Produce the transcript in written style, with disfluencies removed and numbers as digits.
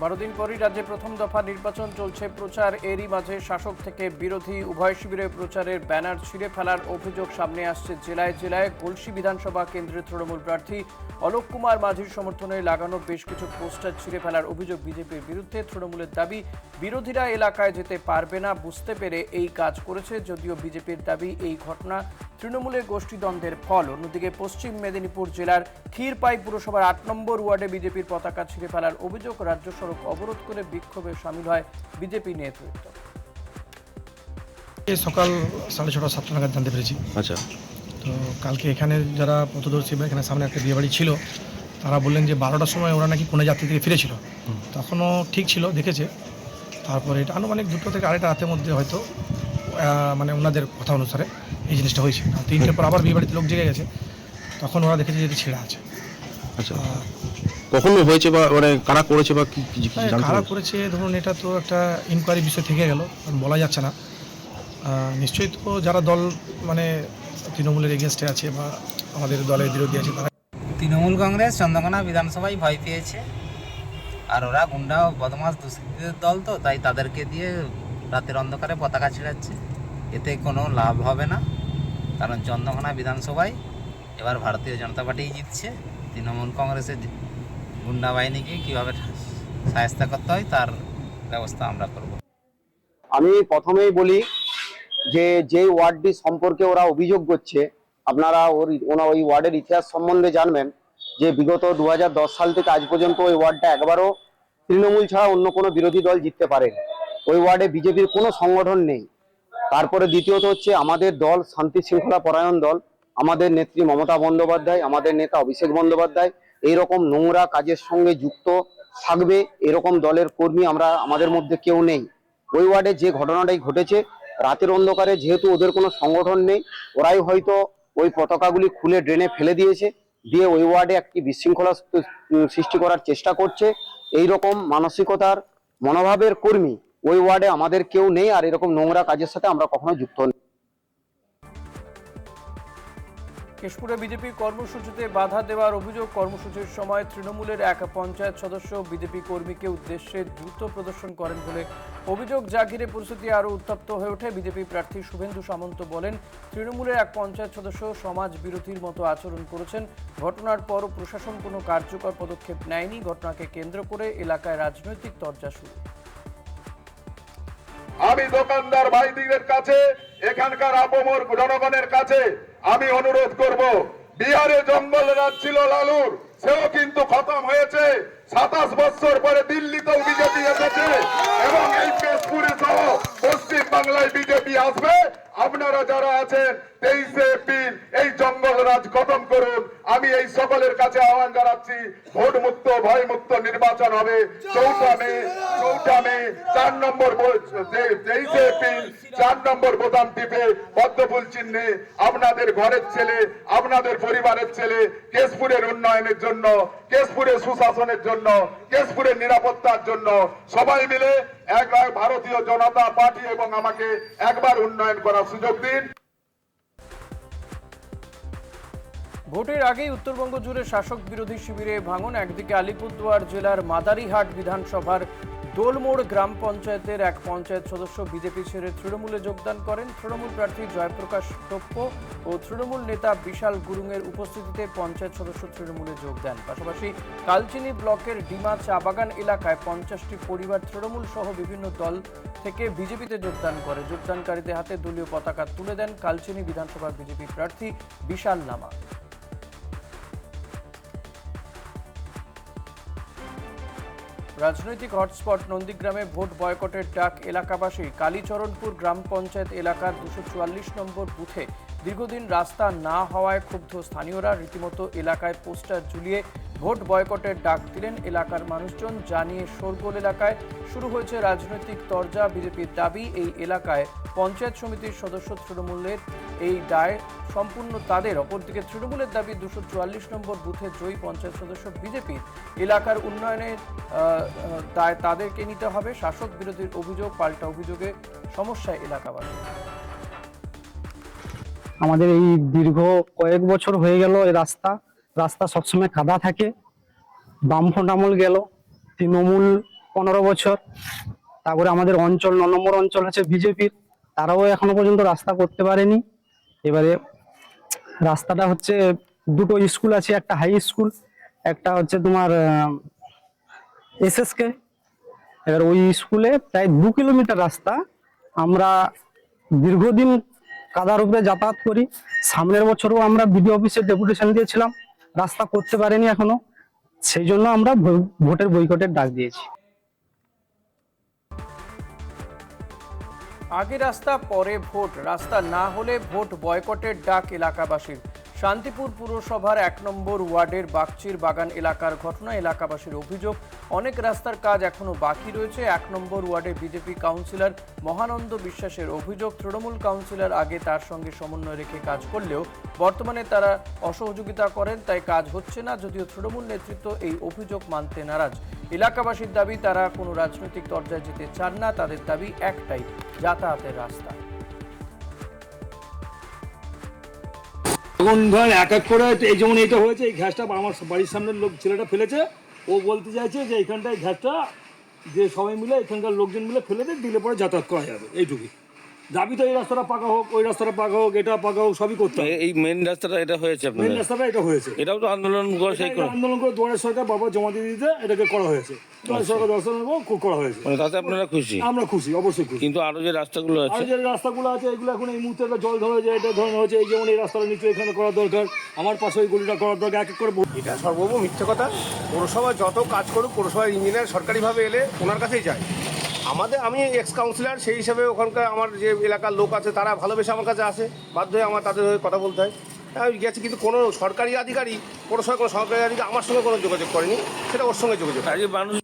12 দিন পরই রাজ্যে প্রথম দফা নির্বাচন চলছে প্রচার। এরই মাঝে শাসক থেকে বিরোধী উভয় শিবিরে প্রচারের ব্যানার ছিঁড়ে ফেলার অভিযোগ সামনে আসছে জেলায় জেলায়। গলসি বিধানসভা কেন্দ্রের তৃণমূল প্রার্থী অলোক কুমার মাঝির সমর্থনে লাগানো বেশ কিছু পোস্টার ছিঁড়ে ফেলার অভিযোগ বিজেপির বিরুদ্ধে। তৃণমূলের দাবি, বিরোধীরা এলাকায় যেতে পারবে না বুঝতে পেরে এই কাজ করেছে। যদিও বিজেপির দাবি এই ঘটনা তৃণমূলের গোষ্ঠীদ্বন্দ্বের ফল। অন্যদিকে পশ্চিম মেদিনীপুর জেলার ক্ষীরপাই পুরসভার 8 নম্বর ওয়ার্ডে বিজেপির পতাকা ছিঁড়ে ফেলার অভিযোগ। রাজ্য সড়ক অবরোধ করে বিক্ষোভে সামিল হয় বিজেপি নেতৃত্ব। সকাল 6:30 7টা নাগাদ জানতে পেরেছি। আচ্ছা, তো কালকে এখানে যারা পথদর্শী বা এখানে সামনে একটা বিয়েবাড়ি ছিল, তারা বললেন যে 12টার সময় ওরা নাকি কোনো যাত্রী থেকে ফিরেছিল। তখনও ঠিক ছিল, দেখেছে। তারপরে এটা আনুমানিক 2টো থেকে 2:30 রাতের মধ্যে হয়তো মানে ওনাদের কথা অনুসারে এই জিনিসটা হয়েছে। 3টের পর আবার বিয়েবাড়িতে লোক জেগে গেছে, তখন ওরা দেখেছে যে এটা ছেঁড়া আছে। আচ্ছা, কখন হয়েছে বা মানে কারা করেছে বা কি কারা করেছে, ধরুন এটা তো একটা ইনকোয়ারি বিষয় থেকে গেল, বলা যাচ্ছে না। নিশ্চয়ই তো যারা দল মানে তৃণমূলের এগেনস্টে আছে বা আমাদের দলের বিরোধী আছে, তারা তৃণমূল কংগ্রেস চন্দ্রকোনা বিধানসভায় ভয় পেয়েছে, আর ওরা গুন্ডা বদমাস দুষ্কৃতীদের দল, তো তাই তাদেরকে দিয়ে রাতের অন্ধকারে পতাকা ছিঁড়াচ্ছে। এতে কোনো লাভ হবে না, কারণ চন্দ্রকোনা বিধানসভায় এবার ভারতীয় জনতা পার্টি জিতছে। তৃণমূল কংগ্রেসের গুন্ডা বাহিনীকে কীভাবে শায়েস্তা করতে হয় তার ব্যবস্থা আমরা করব। আমি প্রথমেই বলি যে ওয়ার্ডটি সম্পর্কে ওরা অভিযোগ করছে, আপনারা ওই ওয়ার্ডের ইতিহাস সম্বন্ধে জানবেন যে বিগত 2010 সাল থেকে আজ পর্যন্ত ওই ওয়ার্ডটা একবারও তৃণমূল ছাড়া অন্য কোনো বিরোধী দল জিততে পারেনি। ওই ওয়ার্ডে বিজেপির কোনো সংগঠন নেই। তারপরে দ্বিতীয়ত হচ্ছে আমাদের দল শান্তি শৃঙ্খলা পরায়ণ দল। আমাদের নেত্রী মমতা বন্দ্যোপাধ্যায়, আমাদের নেতা অভিষেক বন্দ্যোপাধ্যায় এইরকম নোংরা কাজের সঙ্গে যুক্ত থাকবে এরকম দলের কর্মী আমাদের মধ্যে কেউ নেই। ওই ওয়ার্ডে যে ঘটনাটাই ঘটেছে, রাতের অন্ধকারে যেহেতু ওদের কোনো সংগঠন নেই, ওরাই হয়তো ওই পতাকাগুলি খুলে ড্রেনে ফেলে দিয়েছে, দিয়ে ওই ওয়ার্ডে একটি বিশৃঙ্খলা সৃষ্টি করার চেষ্টা করছে। এই রকম মানসিকতার মনোভাবের কর্মী ওই ওয়ার্ডে আমাদের কেউ নেই, আর এরকম নোংরা কাজের সাথে আমরা কখনো যুক্ত নই। কেশপুরে বিজেপি কর্মসূচিতে বাধা দেওয়ার অভিযোগ। কর্মসূচির সময় তৃণমূলের এক পঞ্চায়েত সদস্য বিজেপি কর্মীকে উদ্দেশ্যে জুতো প্রদর্শন করেন বলে অভিযোগ। যা ঘিরে পরিস্থিতি আরও উত্তপ্ত হয়ে ওঠে। বিজেপি প্রার্থী শুভেন্দু সামন্ত বলেন, তৃণমূলের এক পঞ্চায়েত সদস্য সমাজ বিরোধীর মতো আচরণ করেছেন। ঘটনার পরও প্রশাসন কোনো কার্যকর পদক্ষেপ নেয়নি। ঘটনাকে কেন্দ্র করে এলাকায় রাজনৈতিক তরজা শুরু। আমি দোকানদার ভাইদের কাছে, এখানকার আপামর জনগণের কাছে আমি অনুরোধ করব, বিহারে জঙ্গল রাজ ছিল লালুর, সেও কিন্তু খতম হয়েছে। 27 বছর পরে দিল্লিতেও বিজেপি এসেছে এবং এই কেশপুরে সহ পশ্চিম বাংলায় বিজেপি আসবে। আপনারা যারা আছেন 23 এপ্রিল এই জঙ্গল রাজ খতম করুন। আমি এই সকলের কাছে আহ্বান জানাচ্ছি, ভোট মুক্ত ভয় মুক্ত নির্বাচন হবে 4 মে 4 নম্বর 23 এপ্রিল 4 নম্বর বোতাম টিপে পদ্মফুল চিহ্নে আপনাদের ঘরের ছেলে, আপনাদের পরিবারের ছেলে কেশপুরের উন্নয়নের জন্য, কেশপুরের সুশাসনের জন্য, কেশপুরের নিরাপত্তার জন্য সবাই মিলে একবার ভারতীয় জনতা পার্টি এবং আমাকে একবার উন্নয়ন করার সুযোগ দিন। ভোটের আগেই উত্তরবঙ্গ জুড়ে শাসক বিরোধী শিবিরে ভাঙন। একদিকে আলিপুরদুয়ার জেলার মাদারিহাট বিধানসভার দোলমোড় গ্রাম পঞ্চায়েতের এক পঞ্চায়েত সদস্য বিজেপি ছেড়ে তৃণমূলে যোগদান করেন। তৃণমূল প্রার্থী জয়প্রকাশ টোপ্প ও তৃণমূল নেতা বিশাল গুরুংয়ের উপস্থিতিতে পঞ্চায়েত সদস্য তৃণমূলে যোগ দেন। পাশাপাশি কালচিনি ব্লকের ডিমা চা বাগান এলাকায় 50টি পরিবার তৃণমূল সহ বিভিন্ন দল থেকে বিজেপিতে যোগদান করে। যোগদানকারীদের হাতে দলীয় পতাকা তুলে দেন কালচিনি বিধানসভার বিজেপি প্রার্থী বিশাল লামা। রাজনৈতিক হটস্পট নন্দীগ্রামে ভোট বয়কটের ডাক এলাকাবাসী। কালীচরণপুর গ্রাম পঞ্চায়েত এলাকার 244 নম্বর বুথে দীর্ঘদিন রাস্তা না হওয়ায় ক্ষুব্ধ স্থানীয়রা রীতিমতো এলাকায় পোস্টার ঝুলিয়ে ভোট বয়কটের ডাক দিলেন এলাকার মানুষজন। জানিয়ে শোরগোল এলাকায় শুরু হয়েছে রাজনৈতিক তরজা। বিজেপির দাবি, এই এলাকায় পঞ্চায়েত সমিতির সদস্য তৃণমূলের, এই দায় সম্পূর্ণ তাদের। অপরদিকে তৃণমূলের দাবি 244 নম্বর বুথে জয়ী পঞ্চায়েত সদস্য বিজেপির, এলাকার উন্নয়নের দায় তাদেরকে নিতে হবে। শাসক বিরোধীর অভিযোগ, পাল্টা অভিযোগে সমস্যায় এলাকাবাসী। আমাদের এই দীর্ঘ কয়েক বছর হয়ে গেল এই রাস্তা সবসময় কাদা থাকে। বামফ্রন্ট আমল গেল, তৃণমূল 15 বছর। তারপরে আমাদের অঞ্চল 9 নম্বর অঞ্চল আছে বিজেপির, তারাও এখনো পর্যন্ত রাস্তা করতে পারেনি। এবারে রাস্তাটা হচ্ছে দুটো স্কুল আছে, একটা হাই স্কুল, একটা হচ্ছে তোমার SSK। এবার ওই স্কুলে প্রায় 2 কিলোমিটার রাস্তা আমরা দীর্ঘদিন কাদার উপরে যাতায়াত করি। সামনের বছরও আমরা বিডিও অফিসে ডেপুটেশন দিয়েছিলাম, রাস্তা করতে পারেনি এখনো। সেই জন্য আমরা ভোটের বয়কটের ডাক দিয়েছি। আগে রাস্তা পরে ভোট, রাস্তা না হলে ভোট বয়কটের ডাক এলাকাবাসীর। শান্তিপুর পুরসভার 1 নম্বর ওয়ার্ডের বাগচির বাগান এলাকার ঘটনা। এলাকাবাসীর অভিযোগ, অনেক রাস্তার কাজ এখনো বাকি রয়েছে। 1 নম্বর ওয়ার্ডের বিজেপি কাউন্সিলর মহানন্দ বিশ্বাসের অভিযোগ, তৃণমূল কাউন্সিলর আগে তার সঙ্গে সমন্বয় রেখে কাজ করলেও বর্তমানে তারা অসহযোগিতা করেন, তাই কাজ হচ্ছে না। যদিও তৃণমূল নেতৃত্ব এই অভিযোগ মানতে নারাজ। এলাকাবাসীর দাবি, তারা কোনো রাজনৈতিক দরজায় যেতে চান না, তাদের দাবি একটাই, যাতায়াতের রাস্তা। এখন ধর এক এক করে এই যেমন এটা হয়েছে, এই ঘ্যাসটা আমার বাড়ির সামনের লোক ছেলেটা ফেলেছে, ও বলতে চাইছে যে এইখানটায় ঘ্যাসটা যে সবাই মিলে এখানকার লোকজন মিলে ফেলে দিলে পরে যাতায়াত করা যাবে, এইটুকুই দাবি। তো এই রাস্তাটা পাকা হোক, ওই রাস্তাটা পাকা হোক, এটা পাকা হোক, সবই করতে হবে। এই মেন রাস্তাটা এটা হয়েছে মেন আপনাদের, রাস্তাটা এটা হয়েছে, এটাও তো আন্দোলন করে সেই করে আন্দোলন করে দুয়ারের সরকার বাবা জমা দিয়ে দিতে এটাকে করা হয়েছে। দুয়ারের সরকার দর্শন করা হয়েছে, মানে তাতে আপনারা খুশি? আমরা খুশি, অবশ্যই খুশি। কিন্তু আরো যে রাস্তাগুলো আর আছে, যে রাস্তাগুলো আছে এগুলো এখন এই মুহূর্তে জল ধরে যায়, এটা ধরানো হয়েছে। এই যেমন এই রাস্তাটা নিচে এখানে করা দরকার, আমার পাশে ওই গলিটা করার দরকার, এক এক করে। এটা সর্বপ্রথম মিথ্যে কথা। পৌরসভা যত কাজ করুক, পৌরসভার ইঞ্জিনিয়ার সরকারিভাবে এলে ওনার কাছেই যায়। আমি এক্স কাউন্সিলর, সেই হিসাবে ওখানকার আমার যে এলাকার লোক আছে তারা ভালোবেসে আমার কাছে আসে, বাধ্য হয়ে আমার তাদের হয়ে কথা বলতে হয়। আমি গেছি, কিন্তু কোনো সরকারি আধিকারিক, পৌরসভার কোনো সরকারি আধিকারিক আমার সঙ্গে কোনো যোগাযোগ করেনি, সেটা ওর সঙ্গে যোগাযোগ। আজকে মানুষ